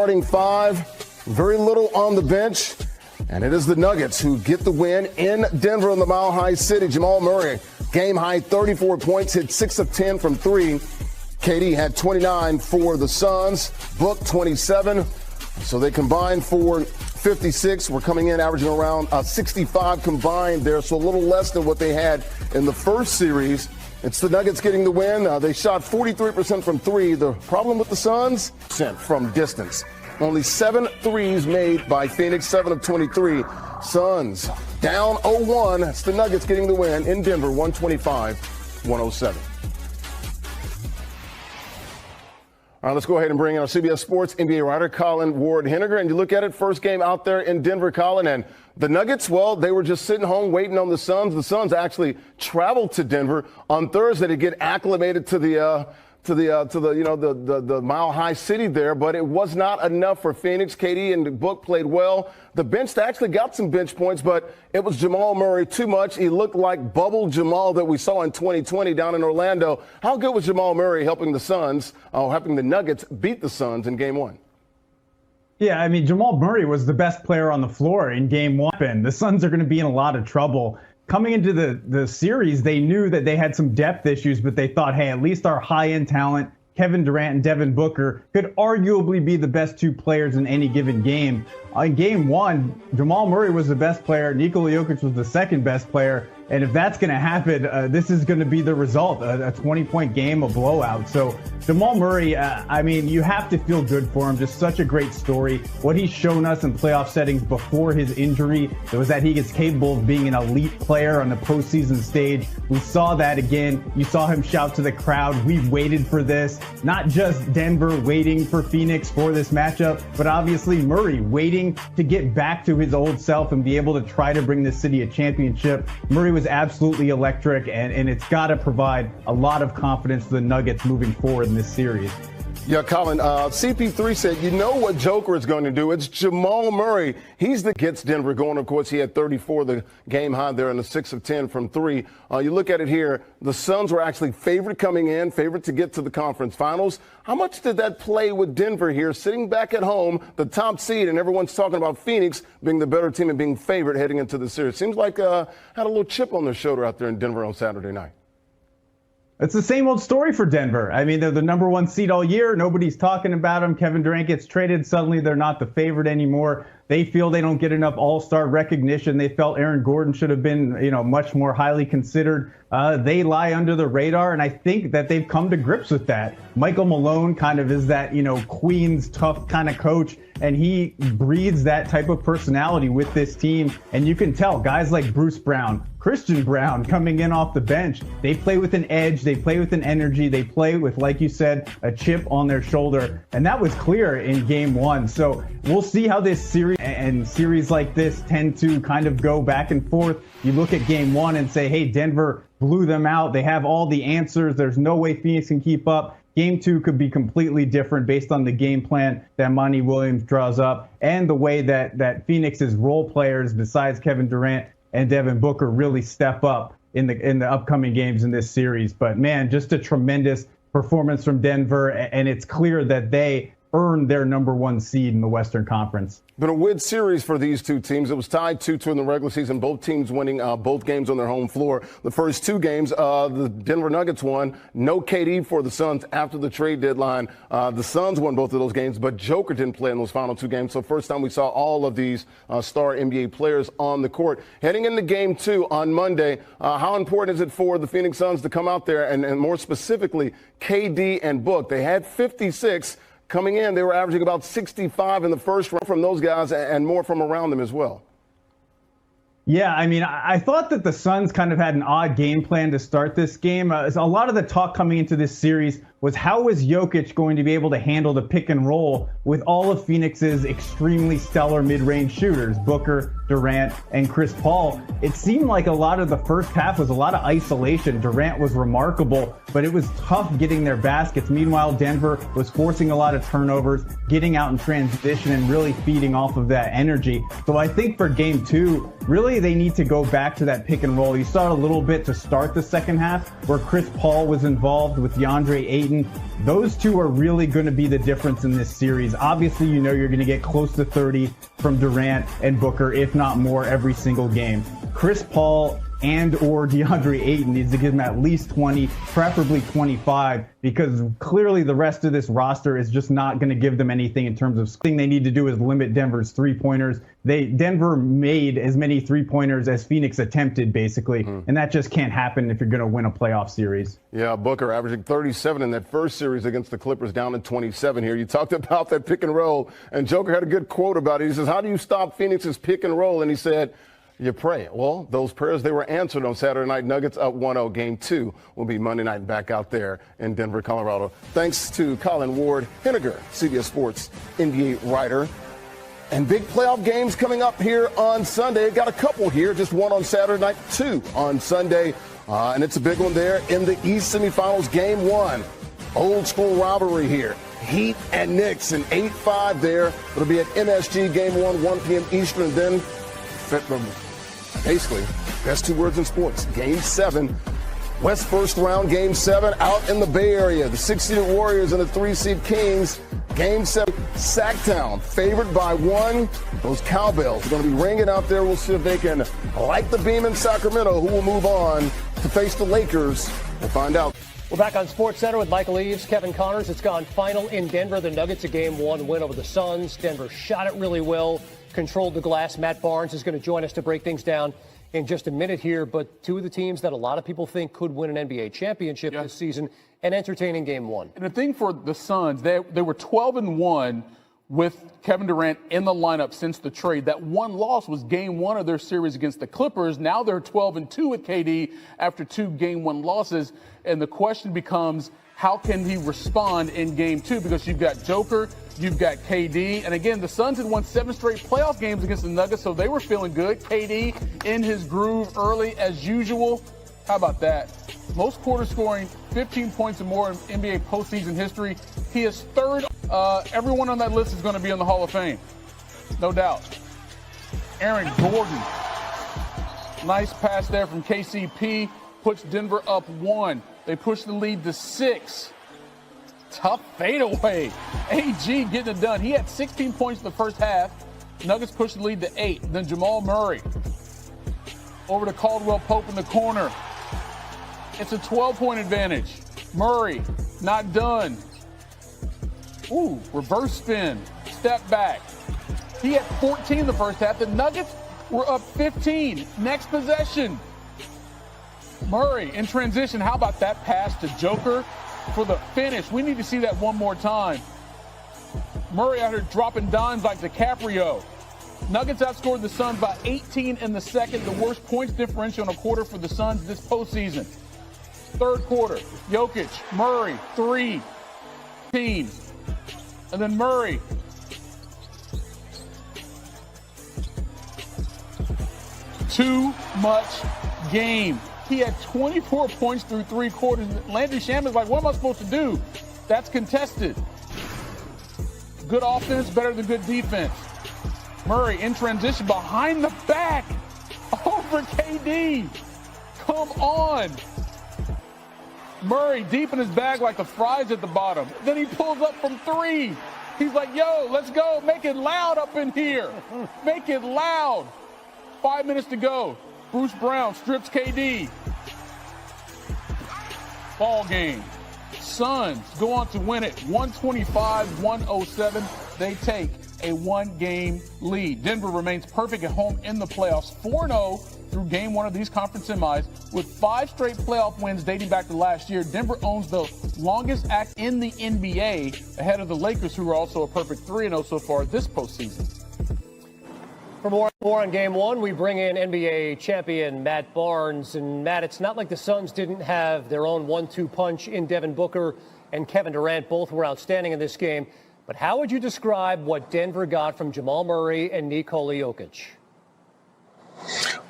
Starting five, very little on the bench. And it is the Nuggets who get the win in Denver in the Mile High City. Jamal Murray, game high 34 points, hit 6 of 10 from three. KD had 29 for the Suns, Book 27. So they combined for 56. We're coming in averaging around 65 combined there, so a little less than what they had in the first series. It's the Nuggets getting the win. They shot 43% from three. The problem with the Suns, from distance. Only 7 threes made by Phoenix, 7 of 23. Suns down 0-1. It's the Nuggets getting the win in Denver, 125-107. All right, let's go ahead and bring in our CBS Sports NBA writer, Colin Ward-Henniger. And you look at it, first game out there in Denver, Colin, and the Nuggets, well, they were just sitting home waiting on the Suns. The Suns actually traveled to Denver on Thursday to get acclimated to the Mile High City there, but it was not enough for Phoenix. KD and Book played well. The bench actually got some bench points, but it was Jamal Murray too much. He looked like bubble Jamal that we saw in 2020 down in Orlando. How good was Jamal Murray helping the Nuggets beat the Suns in game one? Yeah, I mean, Jamal Murray was the best player on the floor in game one. The Suns are going to be in a lot of trouble. Coming into the series, they knew that they had some depth issues, but they thought, hey, at least our high-end talent, Kevin Durant and Devin Booker, could arguably be the best two players in any given game. In game one, Jamal Murray was the best player. Nikola Jokic was the second best player. And if that's going to happen, this is going to be the result, a 20-point game, a blowout. So Jamal Murray, I mean, you have to feel good for him. Just such a great story. What he's shown us in playoff settings before his injury was that he is capable of being an elite player on the postseason stage. We saw that again. You saw him shout to the crowd, "We waited for this." Not just Denver waiting for Phoenix for this matchup, but obviously Murray waiting to get back to his old self and be able to try to bring this city a championship. Murray was absolutely electric, and it's got to provide a lot of confidence to the Nuggets moving forward in this series. Yeah, Colin, CP3 said, you know what Joker is going to do. It's Jamal Murray. He's the gets Denver going. Of course, he had 34 the game high there and the 6 of 10 from three. You look at it here, the Suns were actually favored coming in, favored to get to the conference finals. How much did that play with Denver here, sitting back at home, the top seed, and everyone's talking about Phoenix being the better team and being favored heading into the series? Seems like had a little chip on their shoulder out there in Denver on Saturday night. It's the same old story for Denver. I mean, they're the number one seed all year. Nobody's talking about them. Kevin Durant gets traded. Suddenly they're not the favorite anymore. They feel they don't get enough all-star recognition. They felt Aaron Gordon should have been, much more highly considered. They lie under the radar, and I think that they've come to grips with that. Michael Malone kind of is that, Queens tough kind of coach, and he breeds that type of personality with this team. And you can tell guys like Bruce Brown, Christian Brown coming in off the bench, they play with an edge, they play with an energy, they play with, like you said, a chip on their shoulder. And that was clear in game one. So we'll see how this series and series like this tend to kind of go back and forth. You look at game one and say, hey, Denver blew them out. They have all the answers. There's no way Phoenix can keep up. Game two could be completely different based on the game plan that Monty Williams draws up and the way that Phoenix's role players, besides Kevin Durant and Devin Booker, really step up in the upcoming games in this series. But man, just a tremendous performance from Denver, and it's clear that they earned their number one seed in the Western Conference. Been a win series for these two teams. It was tied 2-2 in the regular season, both teams winning both games on their home floor. The first two games, the Denver Nuggets won. No KD for the Suns after the trade deadline. The Suns won both of those games, but Joker didn't play in those final two games. So first time we saw all of these star NBA players on the court. Heading into game two on Monday, how important is it for the Phoenix Suns to come out there and more specifically KD and Book? They had 56. Coming in, they were averaging about 65 in the first round from those guys and more from around them as well. Yeah, I mean, I thought that the Suns kind of had an odd game plan to start this game. A lot of the talk coming into this series was how was Jokic going to be able to handle the pick and roll with all of Phoenix's extremely stellar mid-range shooters, Booker, Durant, and Chris Paul. It seemed like a lot of the first half was a lot of isolation. Durant was remarkable, but it was tough getting their baskets. Meanwhile, Denver was forcing a lot of turnovers, getting out in transition, and really feeding off of that energy. So I think for game two, really they need to go back to that pick and roll. You saw it a little bit to start the second half where Chris Paul was involved with DeAndre Ayton Ayton. Those two are really going to be the difference in this series. Obviously, you know you're going to get close to 30 from Durant and Booker, if not more, every single game. Chris Paul and or DeAndre Ayton needs to give him at least 20, preferably 25, because clearly the rest of this roster is just not going to give them anything in terms of thing they need to do is limit Denver's three-pointers. Denver made as many three-pointers as Phoenix attempted, basically, and that just can't happen if you're going to win a playoff series. Yeah, Booker averaging 37 in that first series against the Clippers, down to 27 here. You talked about that pick and roll, and Joker had a good quote about it. He says, how do you stop Phoenix's pick and roll? And he said, you pray. Well, those prayers, they were answered on Saturday night. Nuggets up 1-0. Game 2 will be Monday night back out there in Denver, Colorado. Thanks to Colin Ward Henniger, CBS Sports NBA writer. And big playoff games coming up here on Sunday. Got a couple here, just one on Saturday night, 2 on Sunday. And it's a big one there in the East Semifinals, Game 1. Old school rivalry here. Heat and Knicks, an 8-5 there. It'll be at MSG, Game 1, 1 p.m. Eastern, and then basically, best 2 words in sports. Game 7, West first round, Game 7, out in the Bay Area. The 6-seeded Warriors and the 3-seed Kings. Game 7, Sacktown, favored by 1. Those cowbells are going to be ringing out there. We'll see if they can light the beam in Sacramento. Who will move on to face the Lakers? We'll find out. We're back on SportsCenter with Michael Eaves, Kevin Connors. It's gone final in Denver. The Nuggets a Game 1 win over the Suns. Denver shot it really well, controlled the glass. Matt Barnes is going to join us to break things down in just a minute here. But 2 of the teams that a lot of people think could win an NBA championship this season, an entertaining Game 1. And the thing for the Suns, they were 12-1 with Kevin Durant in the lineup since the trade. That one loss was Game 1 of their series against the Clippers. Now they're 12-2 with KD after 2 Game 1 losses. And the question becomes, how can he respond in Game 2? Because you've got Joker, you've got KD. And again, the Suns had won 7 straight playoff games against the Nuggets, so they were feeling good. KD in his groove early as usual. How about that? Most quarter scoring, 15 points or more in NBA postseason history. He is 3rd. Everyone on that list is going to be in the Hall of Fame. No doubt. Aaron Gordon. Nice pass there from KCP. Puts Denver up 1. They push the lead to 6. Tough fadeaway. AG getting it done. He had 16 points in the first half. Nuggets pushed the lead to 8. Then Jamal Murray. Over to Caldwell Pope in the corner. It's a 12-point advantage. Murray, not done. Ooh, reverse spin. Step back. He had 14 in the first half. The Nuggets were up 15. Next possession. Murray in transition. How about that pass to Joker for the finish? We need to see that one more time. Murray out here dropping dimes like DiCaprio. Nuggets outscored the Suns by 18 in the second, the worst points differential in a quarter for the Suns this postseason. Third quarter, Jokic, Murray, 3, team. And then Murray. Too much game. He had 24 points through 3 quarters. Landry Shaman's like, what am I supposed to do? That's contested. Good offense, better than good defense. Murray in transition behind the back over KD. Come on. Murray deep in his bag like the fries at the bottom. Then he pulls up from 3. He's like, yo, let's go. Make it loud up in here. Make it loud. 5 minutes to go. Bruce Brown strips KD. Ball game. Suns go on to win it 125-107. They take a 1-game lead. Denver remains perfect at home in the playoffs, 4-0 through Game 1 of these conference semis. With 5 straight playoff wins dating back to last year, Denver owns the longest act in the NBA, ahead of the Lakers, who are also a perfect 3-0 so far this postseason. For more on Game 1, we bring in NBA champion Matt Barnes. And Matt, it's not like the Suns didn't have their own 1-2 punch in Devin Booker and Kevin Durant. Both were outstanding in this game. But how would you describe what Denver got from Jamal Murray and Nikola Jokic?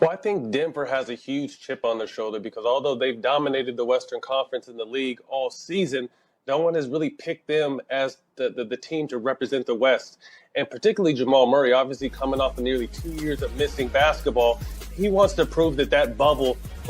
Well, I think Denver has a huge chip on their shoulder because although they've dominated the Western Conference in the league all season, no one has really picked them as the team to represent the West. And particularly Jamal Murray, obviously coming off of nearly 2 years of missing basketball, he wants to prove that bubble was